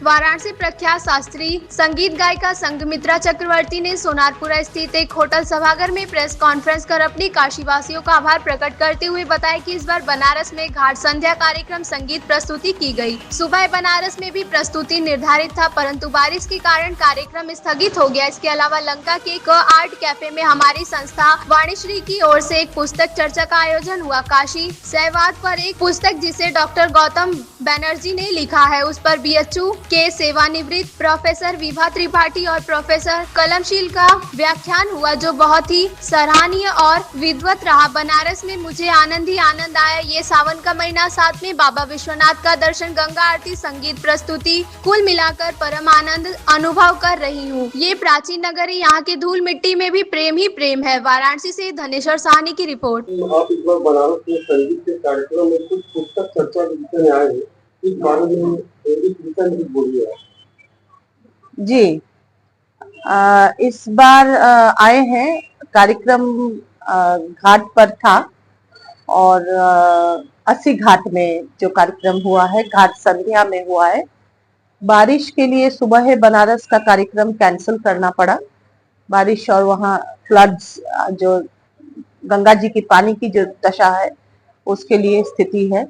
वाराणसी प्रख्यात शास्त्रीय संगीत गायिका संघमित्रा चक्रवर्ती ने सोनारपुरा स्थित एक होटल सभागार में प्रेस कॉन्फ्रेंस कर अपनी काशीवासियों का आभार प्रकट करते हुए बताया कि इस बार बनारस में घाट संध्या कार्यक्रम संगीत प्रस्तुति की गई। सुबह बनारस में भी प्रस्तुति निर्धारित था, परंतु बारिश के कारण कार्यक्रम स्थगित हो गया। इसके अलावा लंका के आर्ट कैफे में हमारी संस्था वाणीश्री की ओर से एक पुस्तक चर्चा का आयोजन हुआ। काशी शैवाद पर एक पुस्तक जिसे डॉक्टर गौतम बनर्जी ने लिखा है, उस पर बीएचयू के सेवानिवृत्त प्रोफेसर विभा त्रिपाठी और प्रोफेसर कलमशील का व्याख्यान हुआ, जो बहुत ही सराहनीय और विद्वत रहा। बनारस में मुझे आनंद ही आनंद आया। ये सावन का महीना, साथ में बाबा विश्वनाथ का दर्शन, गंगा आरती, संगीत प्रस्तुति, कुल मिलाकर परम आनंद अनुभव कर रही हूँ। ये प्राचीन नगर है, यहाँ के धूल मिट्टी में भी प्रेम ही प्रेम है। वाराणसी से धनेश्वर साहनी की रिपोर्ट। आप इस बार बनारस में संगीत के कार्यक्रम में कुछ पुस्तक चर्चा के विषय में आए हैं, इस बारे में बोलिए। जी, इस बार आए हैं, कार्यक्रम घाट पर था और 80 घाट में जो कार्यक्रम हुआ है, घाट संध्या में हुआ है। बारिश के लिए सुबह बनारस का कार्यक्रम कैंसिल करना पड़ा। बारिश और वहाँ फ्लड्स, जो गंगा जी की पानी की जो दशा है उसके लिए स्थिति है,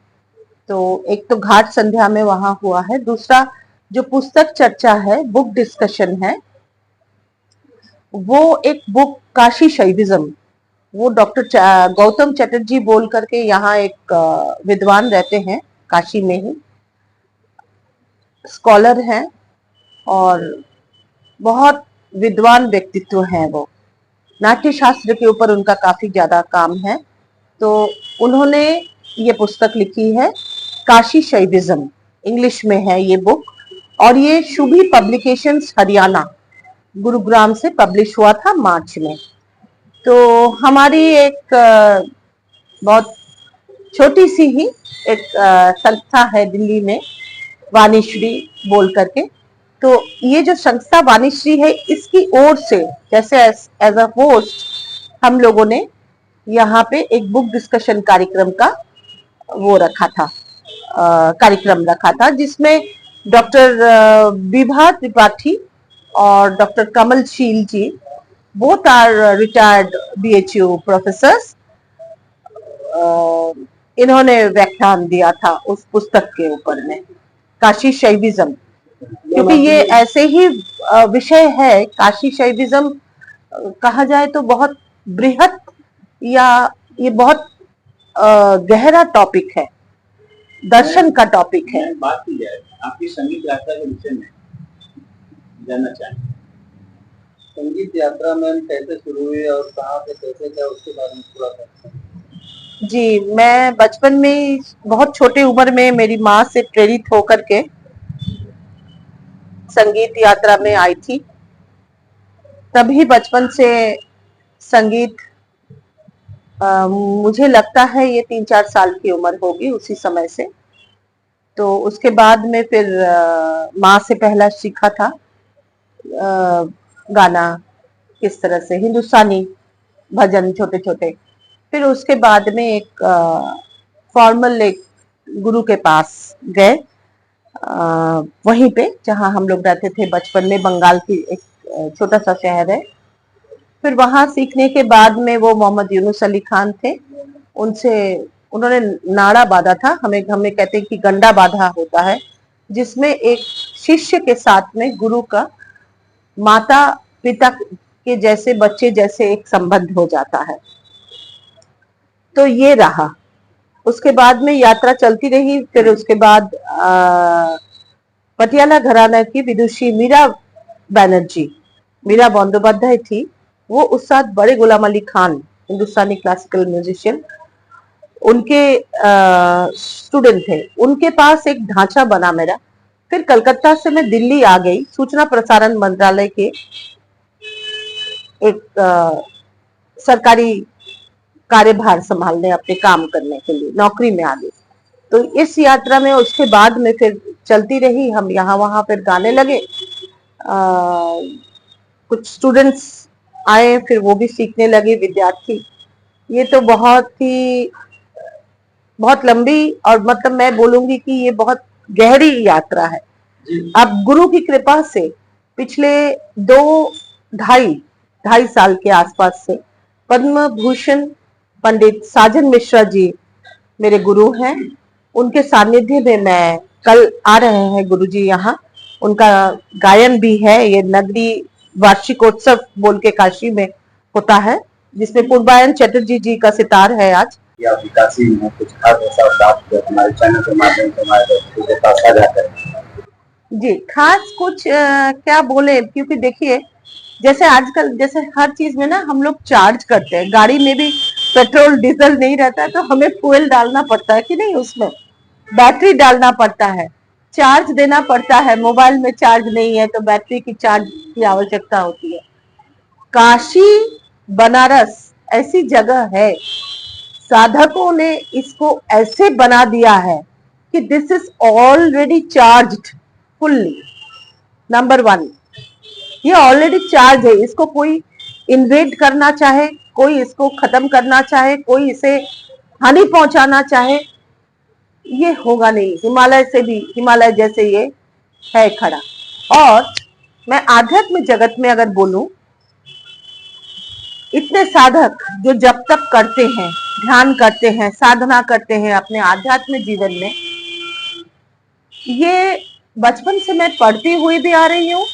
तो एक तो घाट संध्या में वहां हुआ है। दूसरा जो पुस्तक चर्चा है, बुक डिस्कशन है, वो एक बुक काशी शैविज्म, वो डॉक्टर गौतम चटर्जी बोल करके यहाँ एक विद्वान रहते हैं काशी में ही, स्कॉलर हैं और बहुत विद्वान व्यक्तित्व हैं। वो नाट्य शास्त्र के ऊपर उनका काफी ज्यादा काम है, तो उन्होंने ये पुस्तक लिखी है काशी शैविज्म, इंग्लिश में है ये बुक, और ये शुभी पब्लिकेशंस हरियाणा गुरुग्राम से पब्लिश हुआ था मार्च में। तो हमारी एक बहुत छोटी सी ही एक संस्था है दिल्ली में, वाणीश्री बोल करके, तो ये जो संस्था वाणीश्री है, इसकी ओर से जैसे एज अ होस्ट हम लोगों ने यहाँ पे एक बुक डिस्कशन कार्यक्रम का वो रखा था, कार्यक्रम रखा था, जिसमें डॉक्टर विभा त्रिपाठी और doctor Kamalsheel ji, both are retired BHU professors, इन्होंने व्याख्यान दिया था उस पुस्तक के ऊपर में, काशी शैविज्म। क्योंकि ये ऐसे ही विषय है, काशी शैविज्म कहा जाए तो बहुत बृहत या ये बहुत गहरा टॉपिक है, दर्शन का टॉपिक है। बात की जाए आपकी संगीत यात्रा के विषय में जानना चाहें। संगीत यात्रा में कैसे शुरू हुई और कहाँ से कैसे क्या, उसके बारे में थोड़ा सा। जी, मैं बचपन में, बहुत छोटे उम्र में मेरी माँ से प्रेरित होकर के संगीत यात्रा में आई थी। तभी बचपन से संगीत, मुझे लगता है ये 3-4 साल की उम्र होगी उसी समय से। तो उसके बाद में फिर माँ से पहला सीखा था गाना, किस तरह से हिंदुस्तानी भजन छोटे छोटे। फिर उसके बाद में एक फॉर्मल एक गुरु के पास गए, वहीं पे जहाँ हम लोग रहते थे बचपन में, बंगाल की एक छोटा सा शहर है। फिर वहां सीखने के बाद में वो मोहम्मद यूनुस अली खान थे, उनसे उन्होंने नाड़ा बांधा था, हमें कहते हैं कि गंडा बांधा होता है, जिसमें एक शिष्य के साथ में गुरु का माता पिता के जैसे, बच्चे जैसे एक संबंध हो जाता है। तो ये रहा, उसके बाद में यात्रा चलती रही। फिर उसके बाद पटियाला घराना की विदुषी मीरा बनर्जी, मीरा बंदोपाध्याय थी, वो उस साथ बड़े गुलाम अली खान, हिंदुस्तानी क्लासिकल म्यूजिशियन, उनके स्टूडेंट थे। उनके पास एक ढांचा बना मेरा। फिर कलकत्ता से मैं दिल्ली आ गई, सूचना प्रसारण मंत्रालय के एक सरकारी कार्यभार संभालने, अपने काम करने के लिए नौकरी में आ गई। तो इस यात्रा में उसके बाद में फिर चलती रही, हम यहाँ वहां फिर गाने लगे। कुछ स्टूडेंट्स आए, फिर वो भी सीखने लगे, विद्यार्थी। ये तो बहुत लंबी, और मतलब मैं बोलूंगी कि ये बहुत गहरी यात्रा है। अब गुरु की कृपा से पिछले 2-2.5 साल के आसपास से पद्म भूषण पंडित साजन मिश्रा जी मेरे गुरु हैं। उनके सानिध्य में मैं कल आ रहे हैं गुरु जी यहाँ। उनका गायन भी है। ये नगरी वार्षिकोत्सव बोल के काशी में होता है, जिसमें पूर्वायन चटर्जी जी का सितार है आज। या विकासी में कुछ खास ऐसा बात जो हमारे चैनल के माध्यम से हमारे दोस्तों के पास साझा करें। जी, खास कुछ क्या बोले, क्योंकि देखिए जैसे आजकल जैसे हर चीज में ना हम लोग चार्ज करते हैं, गाड़ी में भी पेट्रोल डीजल नहीं रहता है तो हमें फ्यूल डालना पड़ता है कि नहीं, उसमें बैटरी डालना पड़ता है, चार्ज देना पड़ता है। मोबाइल में चार्ज नहीं है तो बैटरी की चार्ज की आवश्यकता होती है। काशी बनारस ऐसी जगह है, साधकों ने इसको ऐसे बना दिया है कि this is already charged fully. Number 1, ये ऑलरेडी चार्ज है। इसको कोई इन्वेड करना चाहे, कोई इसको खत्म करना चाहे, कोई इसे हानि पहुंचाना चाहे, ये होगा नहीं। हिमालय से भी, हिमालय जैसे ये है खड़ा। और मैं आध्यात्म जगत में अगर बोलूं, इतने साधक जो जप तप करते हैं, ध्यान करते हैं, साधना करते हैं अपने आध्यात्मिक जीवन में, ये बचपन से मैं पढ़ती हुई भी आ रही हूँ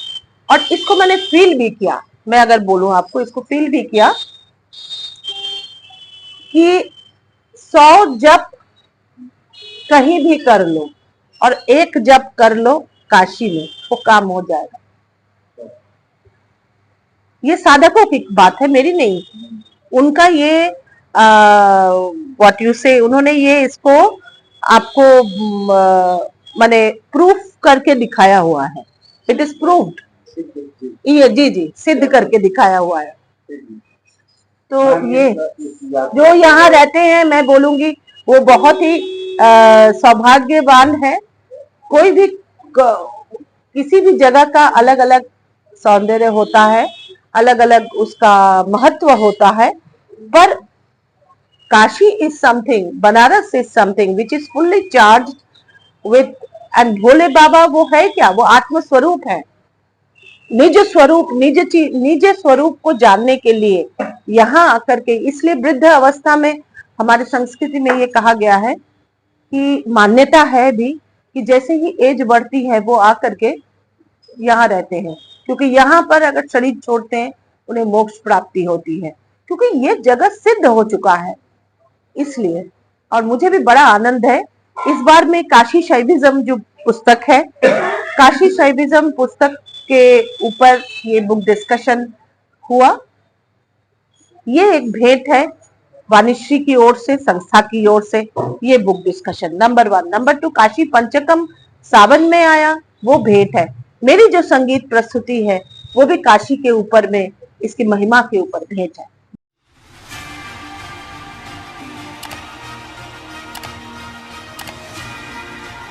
और इसको मैंने फील भी किया। मैं अगर बोलूं आपको, इसको फील भी किया कि 100 जप कहीं भी कर लो और 1 जप कर लो काशी में, वो काम हो जाएगा। ये साधकों की बात है, मेरी नहीं। उनका ये व्हाट यू से, उन्होंने ये इसको आपको माने प्रूफ करके दिखाया हुआ है। It is proved. ये जी सिद्ध करके दिखाया हुआ है। तो ये जो यहाँ रहते हैं, मैं बोलूंगी वो बहुत ही सौभाग्यवान है। कोई भी किसी भी जगह का अलग अलग सौंदर्य होता है, अलग अलग उसका महत्व होता है, पर Kashi is something, Banaras is something which is fully charge with, and Bhole Baba वो है क्या, वो आत्म स्वरूप है। निज स्वरूप, निज स्वरूप को जानने के लिए यहाँ आकर के, इसलिए वृद्ध अवस्था में हमारे संस्कृति में ये कहा गया है कि मान्यता है भी कि जैसे ही एज बढ़ती है वो आकर के यहाँ रहते हैं, क्योंकि यहाँ पर अगर शरीर छोड़ते हैं उन्हें मोक्ष प्राप्ति होती है, क्योंकि ये जगत सिद्ध हो चुका है इसलिए। और मुझे भी बड़ा आनंद है इस बार में काशी शैविज्म जो पुस्तक है, काशी शैविज्म पुस्तक के ऊपर ये बुक डिस्कशन हुआ। ये एक भेंट है वाणिश्री की ओर से, संस्था की ओर से, ये book discussion number 1। Number 2, Kashi Panchakam सावन में आया, वो भेंट है। मेरी जो संगीत प्रस्तुति है वो भी काशी के ऊपर में, इसकी महिमा के ऊपर भेंट है।